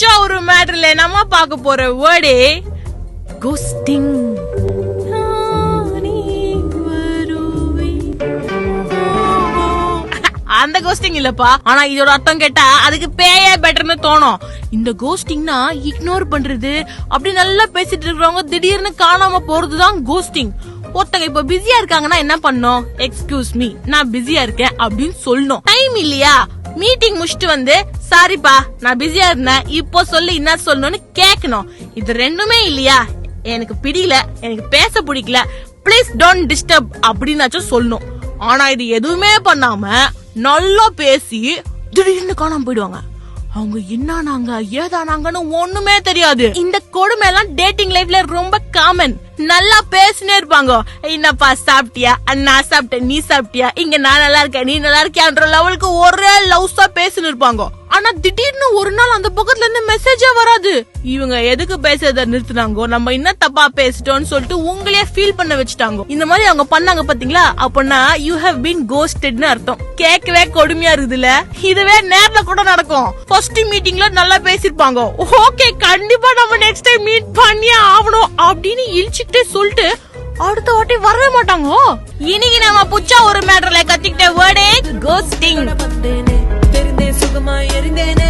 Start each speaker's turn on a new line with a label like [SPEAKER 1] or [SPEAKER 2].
[SPEAKER 1] Bucha ஒரு மேட்டர்ல நம்ம பார்க்க போற வேர்டே கோஸ்டிங். அந்த கோஸ்டிங் இல்லப்பா, ஆனா இதோட அர்த்தம் கேட்டா அதுக்கு பேயே பெட்டர்னு தோணும். இந்த கோஸ்டிங்னா இக்னோர் பண்றது. அப்படி நல்லா பேசிட்டு இருக்கிறவங்க திடீர்னு காணாம போறதுதான் கோஸ்டிங். ஒருத்தங்க இப்ப பிஸியா இருக்காங்கன்னா என்ன பண்ணணும்? எக்ஸ்கியூஸ் மீ, நான் பிஸியா இருக்கேன் அப்படின்னு சொல்லணும். டைம் இல்லையா, மீட்டிங் முடிச்சுட்டு வந்து சாரிப்பா நான் பிஸியா இருந்தேன் இப்போ சொல்லி என்ன சொல்லணும்னு கேட்கணும். இது ரெண்டுமே இல்லையா, எனக்கு பிடிக்கல, எனக்கு பேச பிடிக்கல, பிளீஸ் டோன்ட் டிஸ்டர்ப் அப்படின்னாச்சும் சொல்லணும். ஆனா இது எதுவுமே பண்ணாம நல்லா பேசி திடீர்னு காணாம போயிடுவாங்க. அவங்க என்னானாங்க ஏதானாங்கன்னு ஒண்ணுமே தெரியாது. இந்த கொடுமை எல்லாம் டேட்டிங் லைஃப்ல ரொம்ப காமன். நல்லா பேசினே இருப்பாங்க. என்னப்பா சாப்பிட்டியா, நான் சாப்பிட்டேன், நீ சாப்பிட்டியா, இங்க நான் நல்லா இருக்கேன், நீ நல்லா இருக்கியான்ற லெவலுக்கு ஒரே லவ்ஸா பேசினு இருப்பாங்க. ஆனா திடீர்னு ஒரு நாள் அந்த பக்கத்துல இருந்து மெசேஜே வராது. இவங்க எதுக்கு பேசுறத நிறுத்தினாங்க, நம்ம என்ன தப்பா பேசிட்டோம்னு சொல்லிட்டு உங்களே ஃபீல் பண்ண வச்சுட்டாங்க. இந்த மாதிரி அவங்க பண்ணாங்க பாத்தீங்களா, அப்பனா யூ ஹேவ் பீன் கோஸ்டட்னு அர்த்தம். கேட்கவே கொடுமையா இருக்குதுல. இதுவே நேர்ல கூட நடக்கும். ஃபர்ஸ்ட் மீட்டிங்ல நல்லா பேசிருப்பாங்க. ஓகே கண்டிப்பா நம்ம நெக்ஸ்ட் டைம் மீட் பண்ணியே ஆகணும் அப்படின்னு இழிச்சுக்கிட்டே சொல்லிட்டு அடுத்த வாட்டி வரவே மாட்டாங்க. இன்னைக்கு நம்ம புச்சா ஒரு மேட்டர்ல கத்திக்கிட்ட வேர்டே கோஸ்டிங்.
[SPEAKER 2] சுகமா எரிந்தேனே